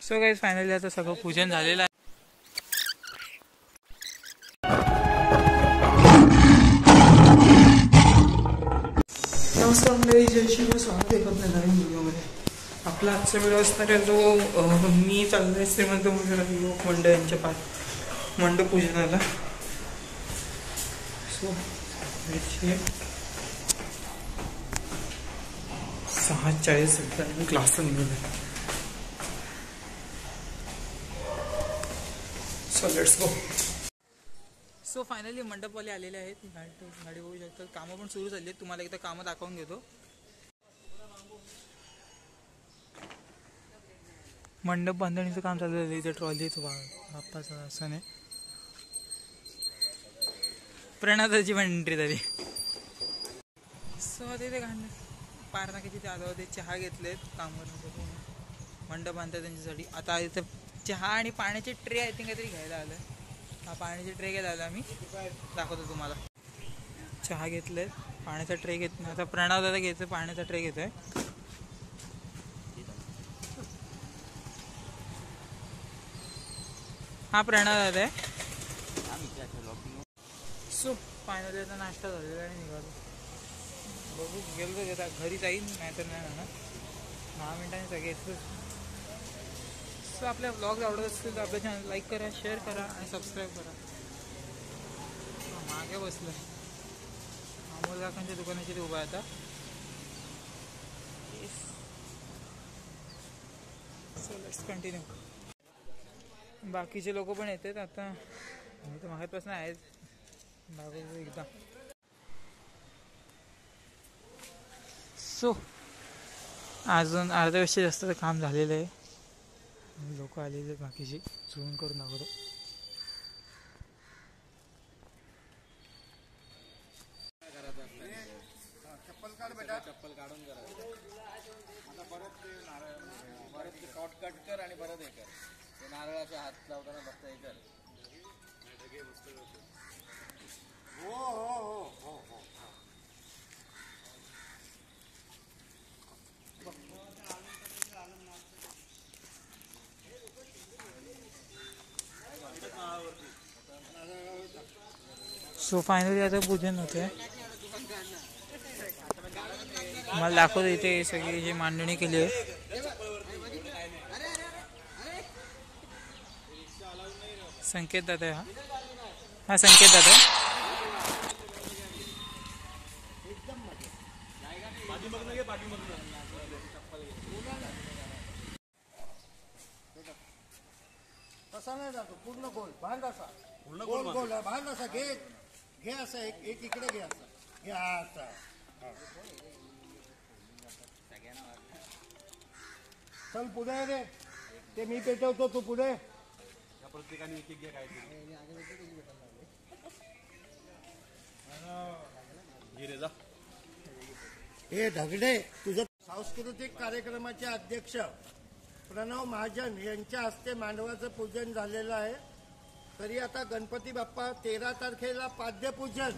So guys finally आता सगळं पूजन झालेलं आहे. नमस्कार मंडळी, जय श्री स्वागत आहे आपल्या नवीन व्हिडिओमध्ये. आपला आजचा व्हिडिओ असणार आहे जो मी चाललोय श्रीमंत युवक मंडळ यांच्या मंडप पूजनाला. सो 6:40 क्लासला निघालो. So let's go. So finally मंडपवाले आलेले आहेत. गाडी बघू शकतात. कामं पण सुरू झाली आहेत. तुम्हाला एकदा कामं दाखवून घेतो. मंडप बांधणीचं काम चालू आहे. इथे ट्रॉलीचं बाप्पाचं असं नाही. प्रणाताची पण एंट्री झाली. सो तिथे पारनाक्याची ते आलो होते. चहा घेतलेत कामवर मंडप बांधतात त्यांच्यासाठी. आता इथे चहा आणि पाण्याचे ट्रे आय थिंक काहीतरी घ्यायला आलं. हा पाण्याचे ट्रे घ्यायला आला. मी दाखवतो तुम्हाला. चहा घेतले, पाण्याचा ट्रे घेत नाही. आता प्रणव दादा घ्यायचं, पाण्याचा ट्रे घेत आहे. हा प्रणव दादा आहे. सो फायनली आता नाश्ता झालेला आणि निघालो. बघू गेलो तर घरी जाईन, नाहीतर नाही ना. 10 मिनिटांनी सगळे येतो. सो आपल्या ब्लॉग आवडत असतील तर आपल्या चॅनल लाईक करा, शेअर करा आणि सबस्क्राईब करा. मागे बसलं अमोल काकांच्या दुकानाची ते उभा आहे आता. So let's continue. बाकीचे लोक पण येतात आता. मी तर मागतपासून आहेत. दाखवतो एकदा. सो अजून अर्ध्यापेक्षा जास्त काम झालेलं आहे. लोक आलेले बाकीचे. झूम करून दाखवतो. चप्पल काढ बेटा, चप्पल काढून करा. आता परत ते शॉर्टकट कर आणि परत हे कर. ते नारळाच्या हात लावताना फक्त हे कर. हो हो हो हो हो. सो फायनली आता पूजन होते. मला दाखवतो इथे सगळी जी मांडणी केली आहे. संकेत दादा आहे. हा संकेत दादा आहे. तसा नाही जातो, पूर्ण गोल बांध असा. गोल गोल बांध असा. घे असं एक इकडे घे. असं घे असा. चल पुढे रे. ते मी पेटवतो, तू पुढे. प्रत्येकाने एक एक घ्या. काय हे ढगडे तुझं सांस्कृतिक कार्यक्रमाचे अध्यक्ष प्रणव महाजन यांच्या हस्ते मांडवाचं पूजन झालेलं आहे. तरी आता गणपती बाप्पा 13 तारखेला पाद्यपूजन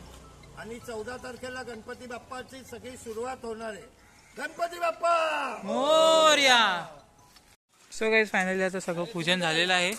आणि 14 तारखेला गणपती बाप्पाची सगळी सुरुवात होणार आहे. Ganpati Bappa Morya. So guys finally आता सगळं पूजन झालेलं आहे.